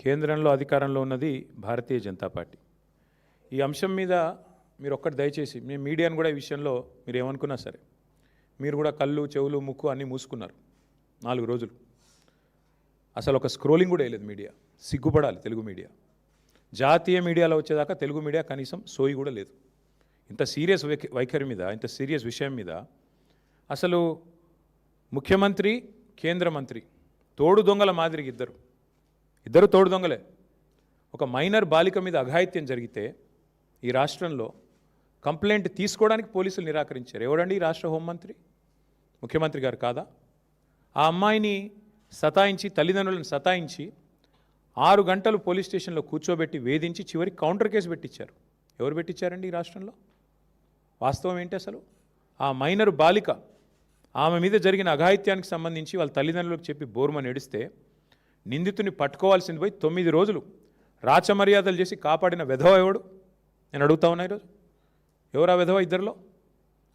కేంద్రంలో అధికారంలో ఉన్నది భారతీయ జనతా పార్టీ. ఈ అంశం మీద మీరు ఒక్కటి దయచేసి మీ మీడియాను కూడా ఈ విషయంలో మీరు ఏమనుకున్నా సరే, మీరు కూడా కళ్ళు చెవులు ముక్కు అన్నీ మూసుకున్నారు 4 రోజులు. అసలు ఒక స్క్రోలింగ్ కూడా వేయలేదు మీడియా. సిగ్గుపడాలి తెలుగు మీడియా. జాతీయ మీడియాలో వచ్చేదాకా తెలుగు మీడియా కనీసం సోయి కూడా లేదు. ఇంత సీరియస్ వైఖరి మీద, ఇంత సీరియస్ విషయం మీద అసలు ముఖ్యమంత్రి, కేంద్ర మంత్రి తోడు దొంగల మాదిరిగా ఇద్దరు తోడు దొంగలే. ఒక మైనర్ బాలిక మీద అఘాయిత్యం జరిగితే ఈ రాష్ట్రంలో కంప్లైంట్ తీసుకోవడానికి పోలీసులు నిరాకరించారు. ఎవరండి ఈ రాష్ట్ర హోంమంత్రి? ముఖ్యమంత్రి గారు కాదా? ఆ అమ్మాయిని సతాయించి, తల్లిదండ్రులను సతాయించి 6 గంటలు పోలీస్ స్టేషన్లో కూర్చోబెట్టి వేధించి చివరికి కౌంటర్ కేసు పెట్టించారు. ఎవరు పెట్టించారండి ఈ రాష్ట్రంలో? వాస్తవం ఏంటి అసలు? ఆ మైనర్ బాలిక, ఆమె మీద జరిగిన అఘాయిత్యానికి సంబంధించి వాళ్ళ తల్లిదండ్రులకు చెప్పి బోర్మని ఏడిస్తే నిందితుని పట్టుకోవాల్సింది పోయి 9 రోజులు రాచమర్యాదలు చేసి కాపాడిన వెధవ ఎవడు? నేను అడుగుతా ఉన్నా ఈరోజు. ఎవరా వెధవ? ఇద్దరిలో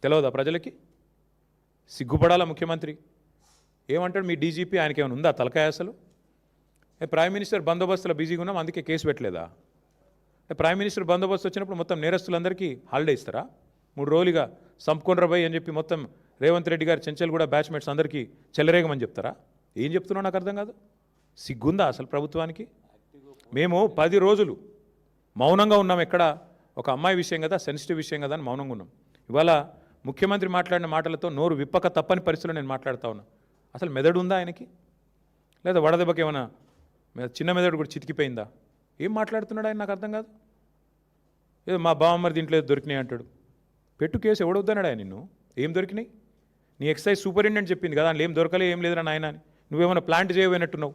తెలియదా ప్రజలకి? సిగ్గుపడాలా ముఖ్యమంత్రి? ఏమంటాడు మీ డీజీపీ? ఆయనకి ఏమైనా ఉందా తలకాయ అసలు? ప్రైమ్ మినిస్టర్ బందోబస్తులో బిజీగా ఉన్నాం అందుకే కేసు పెట్టలేదా? ప్రైమ్ మినిస్టర్ బందోబస్తు వచ్చినప్పుడు మొత్తం నేరస్తులందరికీ హాలిడే ఇస్తారా? 3 రోజులుగా సంపుకొండ్రబాయ్ అని చెప్పి మొత్తం రేవంత్ రెడ్డి గారు చెంచల్ కూడా బ్యాచ్మేట్స్ అందరికీ చెలరేగమని చెప్తారా? ఏం చెప్తున్నావు నాకు అర్థం కాదు. సిగ్గుందా అసలు ప్రభుత్వానికి? మేము 10 రోజులు మౌనంగా ఉన్నాం. ఎక్కడ ఒక అమ్మాయి విషయం కదా, సెన్సిటివ్ విషయం కదా అని మౌనంగా ఉన్నాం. ఇవాళ ముఖ్యమంత్రి మాట్లాడిన మాటలతో నోరు విప్పక తప్పని పరిస్థితుల్లో నేను మాట్లాడుతూ ఉన్నా. అసలు మెదడు ఉందా ఆయనకి? లేదా వడదెబ్బకి ఏమైనా చిన్న మెదడు కూడా చితికిపోయిందా? ఏం మాట్లాడుతున్నాడు ఆయన? నాకు అర్థం కాదు. ఏదో మా బావమ్మరి దీంట్లో దొరికినాయి అంటాడు. పెట్టు కేసు. ఎవడొద్దన్నాడు ఆయన నిన్ను? ఏం దొరికినాయి? నీ ఎక్సైజ్ సూపరింటెండెంట్ చెప్పింది కదా, అందులో ఏం దొరకలే, ఏం లేదురా నాయన అని. నువ్వేమైనా ప్లాంట్ చేయబోయినట్టున్నావు.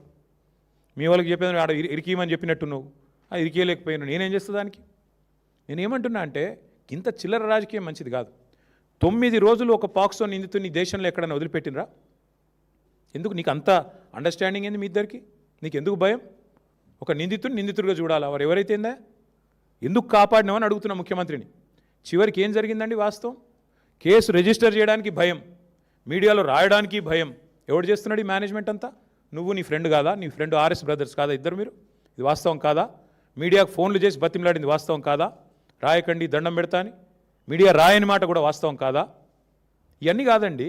మీ వాళ్ళకి చెప్పేది ఆడ ఇరికీమని చెప్పినట్టున్నావు. అది ఇరికేయలేకపోయాను. నేనేం చేస్తా దానికి? నేనేమంటున్నా అంటే ఇంత చిల్లర రాజకీయం మంచిది కాదు. 9 రోజులు ఒక పాక్సో నిందితుని దేశంలో ఎక్కడైనా వదిలిపెట్టినరా? ఎందుకు నీకు అంత అండర్స్టాండింగ్ ఏంది మీ ఇద్దరికి? నీకు ఎందుకు భయం? ఒక నిందితుడిగా చూడాలా? వారు ఎవరైతేందా? ఎందుకు కాపాడినామని అడుగుతున్నా ముఖ్యమంత్రిని. చివరికి ఏం జరిగిందండి వాస్తవం? కేసు రిజిస్టర్ చేయడానికి భయం, మీడియాలో రాయడానికి భయం. ఎవడు చేస్తున్నాడు ఈ మేనేజ్మెంట్ అంతా? నువ్వు, నీ ఫ్రెండ్ కాదా? నీ ఫ్రెండ్ ఆర్ఎస్ బ్రదర్స్ కాదా ఇద్దరు మీరు? ఇది వాస్తవం కాదా? మీడియాకు ఫోన్లు చేసి బతిమలాడింది వాస్తవం కాదా? రాయకండి, దండం పెడతా అని మీడియా రాయని మాట కూడా వాస్తవం కాదా? ఇవన్నీ కాదండి.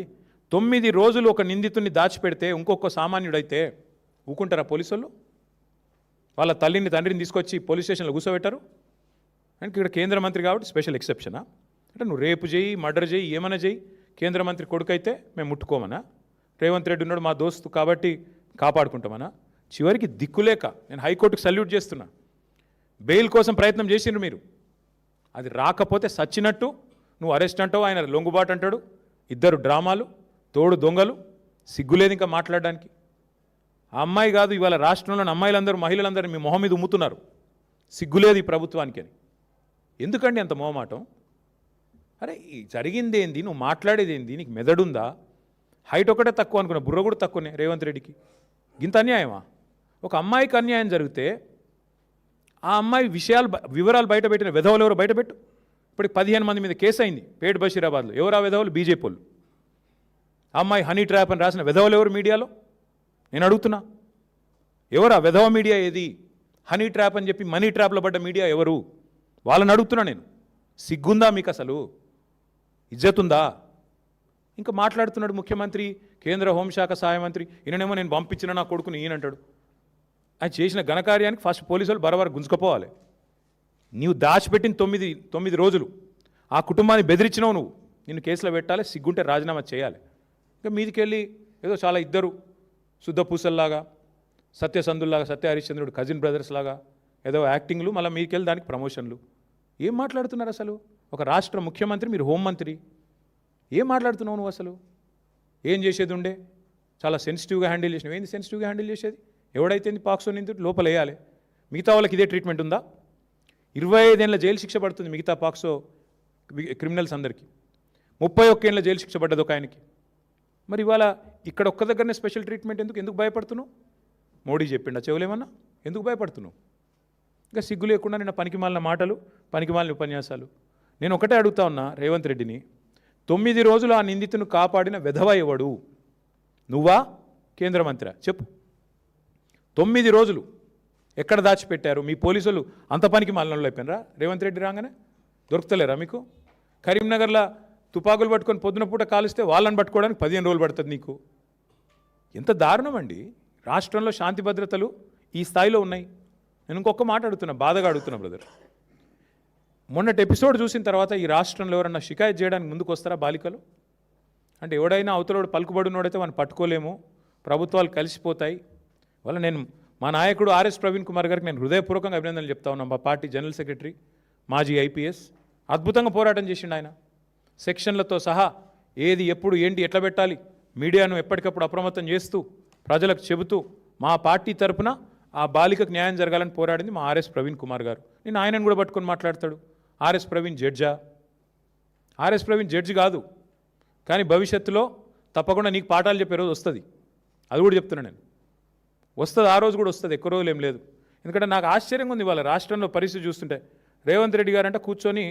9 రోజులు ఒక నిందితుడిని దాచిపెడితే ఇంకొక సామాన్యుడైతే ఊకుంటారా పోలీసులు? వాళ్ళ తల్లిని తండ్రిని తీసుకొచ్చి పోలీస్ స్టేషన్లో కూర్చోబెట్టారు. అంటే ఇక్కడ కేంద్ర మంత్రి కాబట్టి స్పెషల్ ఎక్సెప్షనా? అంటే నువ్వు రేపు చేయి, మర్డర్ చేయి, ఏమైనా చేయి, కేంద్ర మంత్రి కొడుకైతే మేము ముట్టుకోమనా? రేవంత్ రెడ్డి ఉన్నాడు మా దోస్తు కాబట్టి కాపాడుకుంటామనా? చివరికి దిక్కులేక నేను హైకోర్టుకు సల్యూట్ చేస్తున్నా. బెయిల్ కోసం ప్రయత్నం చేసిండ్రు మీరు. అది రాకపోతే సచ్చినట్టు నువ్వు అరెస్ట్ అంటావు, ఆయన లొంగుబాటు అంటాడు. ఇద్దరు డ్రామాలు, తోడు దొంగలు. సిగ్గులేదు ఇంకా మాట్లాడడానికి. ఆ అమ్మాయి కాదు, ఇవాళ రాష్ట్రంలోని అమ్మాయిలందరూ, మహిళలందరూ మీ మొహం మీద ఉమ్ముతున్నారు. సిగ్గులేదు ఈ ప్రభుత్వానికి అని. ఎందుకండి అంత మొహమాటం? అరే జరిగింది ఏంది? నువ్వు మాట్లాడేది ఏంది? నీకు మెదడుందా? హైట్ ఒకటే తక్కువ అనుకున్నా, బుర్ర కూడా తక్కువనే రేవంత్ రెడ్డికి. ఇంత అన్యాయమా? ఒక అమ్మాయికి అన్యాయం జరిగితే ఆ అమ్మాయి వివరాలు బయటపెట్టిన వెధవలు ఎవరు? బయటపెట్టు. ఇప్పటికి 15 మంది మీద కేసు అయింది పేట్ బషీరాబాద్లో. ఎవరు ఆ వెధవలు? బీజేపీ వాళ్ళు. ఆ అమ్మాయి హనీ ట్రాప్ అని రాసిన వెధవలు ఎవరు మీడియాలో? నేను అడుగుతున్నా. ఎవరు ఆ వెధవ మీడియా? ఏది? హనీ ట్రాప్ అని చెప్పి మనీ ట్రాప్లో పడ్డ మీడియా ఎవరు? వాళ్ళని అడుగుతున్నా నేను. సిగ్గుందా మీకు అసలు? ఇజ్జతుందా? ఇంకా మాట్లాడుతున్నాడు ముఖ్యమంత్రి, కేంద్ర హోంశాఖ సహాయ మంత్రి. ఈయననేమో నేను పంపించిన నా కొడుకుని ఈయనంటాడు. ఆయన చేసిన ఘనకార్యానికి ఫస్ట్ పోలీసులు బరబర గుంజుకపోవాలి. నీవు దాచిపెట్టిన 9 రోజులు ఆ కుటుంబాన్ని బెదిరించినావు నువ్వు. నిన్ను కేసులో పెట్టాలి, సిగ్గుంటే రాజీనామా చేయాలి. ఇంకా మీదికెళ్ళి ఏదో చాలా ఇద్దరు శుద్ధ పూసల్లాగా, సత్యసంధుల్లాగా, సత్య హరిశ్చంద్రుడు కజిన్ బ్రదర్స్ లాగా ఏదో యాక్టింగ్లు, మళ్ళీ మీదికెళ్ళి దానికి ప్రమోషన్లు. ఏం మాట్లాడుతున్నారు అసలు? ఒక రాష్ట్ర ముఖ్యమంత్రి, మీరు హోంమంత్రి. ఏం మాట్లాడుతున్నావు నువ్వు అసలు? ఏం చేసేది ఉండే? చాలా సెన్సిటివ్గా హ్యాండిల్ చేసినావు. ఏంది సెన్సిటివ్గా హ్యాండిల్ చేసేది? ఎవడైతే పాక్సో నిందితుడు లోపల వేయాలి. మిగతా వాళ్ళకి ఇదే ట్రీట్మెంట్ ఉందా? 25 ఏళ్ళ జైలు శిక్ష పడుతుంది మిగతా పాక్సో క్రిమినల్స్ అందరికీ. 31 ఏళ్ళ జైలు శిక్ష పడ్డది ఒక ఆయనకి. మరి ఇవాళ ఇక్కడ ఒక్క దగ్గరనే స్పెషల్ ట్రీట్మెంట్ ఎందుకు భయపడుతున్నావు? మోడీ చెప్పిండా చెవులేమన్నా? ఎందుకు భయపడుతున్నావు? ఇంకా సిగ్గు లేకుండా నిన్న పనికిమాలిన మాటలు, పనికిమాలిన ఉపన్యాసాలు. నేను ఒకటే అడుగుతా ఉన్నా రేవంత్ రెడ్డిని, 9 రోజులు ఆ నిందితును కాపాడిన వెధవ ఎవడు? నువ్వా, కేంద్ర మంత్రి? చెప్పు. 9 రోజులు ఎక్కడ దాచిపెట్టారు? మీ పోలీసులు అంత పనికి మాలినోళ్ళు అయిపోయినరా? రేవంత్ రెడ్డి రాగానే దొరుకుతలేరా మీకు? కరీంనగర్లో తుపాకులు పట్టుకొని పొద్దున పూట కాలిస్తే వాళ్ళని పట్టుకోవడానికి 15 రోజులు పడుతుంది నీకు. ఎంత దారుణం అండి. రాష్ట్రంలో శాంతి భద్రతలు ఈ స్థాయిలో ఉన్నాయి. నేను ఇంకొక మాట అడుగుతున్నా, బాధగా అడుగుతున్నా బ్రదర్. మొన్నటి ఎపిసోడ్ చూసిన తర్వాత ఈ రాష్ట్రంలో ఎవరన్నా షికాయత్ చేయడానికి ముందుకు వస్తారా బాలికలు? అంటే ఎవడైనా అవతలోడు పలుకుబడినోడైతే వాడిని పట్టుకోలేము, ప్రభుత్వాలు కలిసిపోతాయి. వల్ల నేను మా నాయకుడు ఆర్ఎస్ ప్రవీణ్ కుమార్ గారికి నేను హృదయపూర్వకంగా అభినందనలు చెప్తా ఉన్నాను. మా పార్టీ జనరల్ సెక్రటరీ, మాజీ ఐపీఎస్, అద్భుతంగా పోరాటం చేసిండు ఆయన. సెక్షన్లతో సహా ఏది ఎప్పుడు ఏంటి ఎట్లా పెట్టాలి మీడియాను ఎప్పటికప్పుడు అప్రమత్తం చేస్తూ ప్రజలకు చెబుతూ మా పార్టీ తరపున ఆ బాలికకు న్యాయం జరగాలని పోరాడింది మా ఆర్ఎస్ ప్రవీణ్ కుమార్ గారు. నేను ఆయనను కూడా పట్టుకొని మాట్లాడతాడు. ఆర్ఎస్ ప్రవీణ్ జడ్జా? ఆర్ఎస్ ప్రవీణ్ జడ్జి కాదు, కానీ భవిష్యత్తులో తప్పకుండా నీకు పాఠాలు చెప్పే రోజు వస్తుంది. అది కూడా చెప్తున్నాను నేను, వస్తుంది. ఆ రోజు కూడా వస్తుంది, ఎక్కువ రోజులు ఏం లేదు. ఎందుకంటే నాకు ఆశ్చర్యంగా ఉంది ఇవాళ రాష్ట్రంలో పరిస్థితి చూస్తుంటే. రేవంత్ రెడ్డి గారంటే కూర్చొని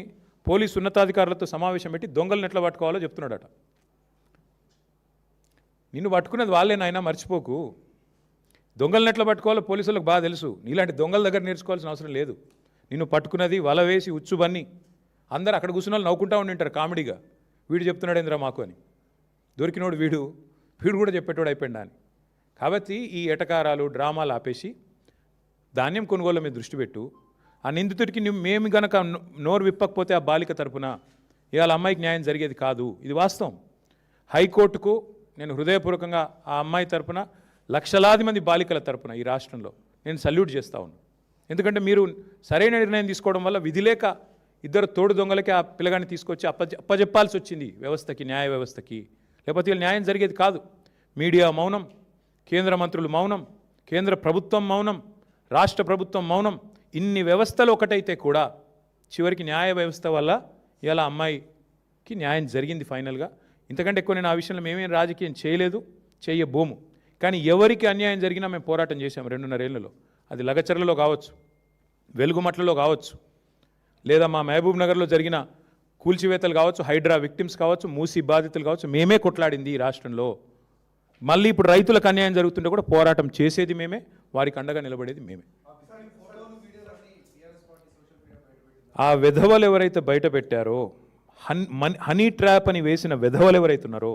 పోలీసు ఉన్నతాధికారులతో సమావేశం పెట్టి దొంగలను ఎట్లా పట్టుకోవాలో చెప్తున్నాడట. నిన్ను పట్టుకున్నది వాళ్ళేనాయనా, మర్చిపోకు. దొంగలను ఎట్లా పట్టుకోవాలో పోలీసులకు బాగా తెలుసు. నీలాంటి దొంగల దగ్గర నేర్చుకోవాల్సిన అవసరం లేదు. నిన్ను పట్టుకున్నది వల వేసి ఉచ్చుబన్ని అందరూ అక్కడ కూర్చున్న వాళ్ళు నవ్వుకుంటా ఉండింటారు కామెడీగా, వీడు చెప్తున్నాడు ఏంద్రా మాకు అని. దొరికినోడు వీడు కూడా చెప్పేటోడు అయిపోయిందా అని. కాబట్టి ఈ ఎటకారాలు డ్రామాలు ఆపేసి ధాన్యం కొనుగోలు మీద దృష్టి పెట్టు. ఆ నిందితుడికి మేము గనక నోరు విప్పకపోతే ఆ బాలిక తరపున ఇవాళ అమ్మాయికి న్యాయం జరిగేది కాదు. ఇది వాస్తవం. హైకోర్టుకు నేను హృదయపూర్వకంగా ఆ అమ్మాయి తరపున లక్షలాది మంది బాలికల తరపున ఈ రాష్ట్రంలో నేను సల్యూట్ చేస్తా ఉన్నాను. ఎందుకంటే మీరు సరైన నిర్ణయం తీసుకోవడం వల్ల విధి లేక ఇద్దరు తోడు దొంగలకి ఆ పిల్లగాన్ని తీసుకొచ్చి అప్పజెప్పాల్సి వచ్చింది వ్యవస్థకి, న్యాయ వ్యవస్థకి. లేకపోతే వీళ్ళు న్యాయం జరిగేది కాదు. మీడియా మౌనం, కేంద్ర మంత్రులు మౌనం, కేంద్ర ప్రభుత్వం మౌనం, రాష్ట్ర ప్రభుత్వం మౌనం. ఇన్ని వ్యవస్థలు ఒకటైతే కూడా చివరికి న్యాయ వ్యవస్థ వల్ల ఇలా అమ్మాయికి న్యాయం జరిగింది ఫైనల్గా. ఇంతకంటే ఎక్కువ నేను ఆ విషయంలో మేమేం రాజకీయం చేయలేదు, చేయబోము. కానీ ఎవరికి అన్యాయం జరిగినా మేము పోరాటం చేశాము 2.5 ఏళ్లలో. అది లగచర్లలో కావచ్చు, వెలుగుమట్లలో కావచ్చు, లేదా మా మహబూబ్ నగర్లో జరిగిన కూల్చివేతలు కావచ్చు, హైడ్రా విక్టిమ్స్ కావచ్చు, మూసీ బాధితులు కావచ్చు. మేమే కొట్లాడింది ఈ రాష్ట్రంలో. మళ్ళీ ఇప్పుడు రైతులకు అన్యాయం జరుగుతుంటే కూడా పోరాటం చేసేది మేమే, వారికి అండగా నిలబడేది మేమే. ఆ వెధవలు ఎవరైతే బయట పెట్టారో, హనీ ట్రాప్ అని వేసిన వెధవలు ఎవరైతే ఉన్నారో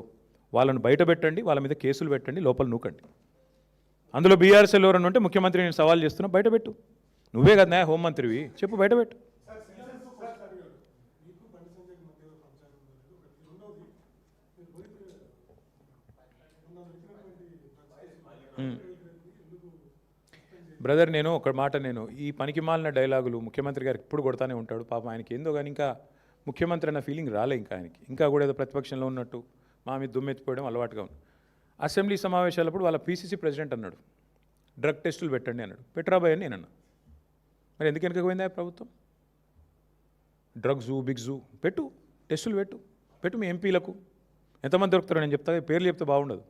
వాళ్ళను బయట పెట్టండి, వాళ్ళ మీద కేసులు పెట్టండి, లోపల నూకండి. అందులో బీఆర్ఎస్ఎల్ ఎవరన్నా ఉంటే ముఖ్యమంత్రి నేను సవాల్ చేస్తున్నా, బయటపెట్టు. నువ్వే కదా న్యాయ హోంమంత్రివి, చెప్పు బయటపెట్టు. బ్రదర్ నేను ఒక మాట, నేను ఈ పనికి మాలిన డైలాగులు ముఖ్యమంత్రి గారికి ఇప్పుడు కొడతానే ఉంటాడు. పాపం ఆయనకి ఏందో కానీ ఇంకా ముఖ్యమంత్రి అన్న ఫీలింగ్ రాలే ఇంకా ఆయనకి. ఇంకా కూడా ఏదో ప్రతిపక్షంలో ఉన్నట్టు మా మీద దుమ్మెత్తిపోవడం అలవాటుగా ఉంది. అసెంబ్లీ సమావేశాలప్పుడు వాళ్ళ పీసీసీ ప్రెసిడెంట్ అన్నాడు డ్రగ్ టెస్టులు పెట్టండి అన్నాడు. పెట్టరాబాయ్ అని నేను అన్నా. మరి ఎందుకు వెనకపోయిందా ప్రభుత్వం? డ్రగ్స్ బిగ్జు పెట్టు, టెస్టులు పెట్టు మీ ఎంపీలకు. ఎంతమంది దొరుకుతారో నేను చెప్తా, పేర్లు చెప్తే బాగుండదు.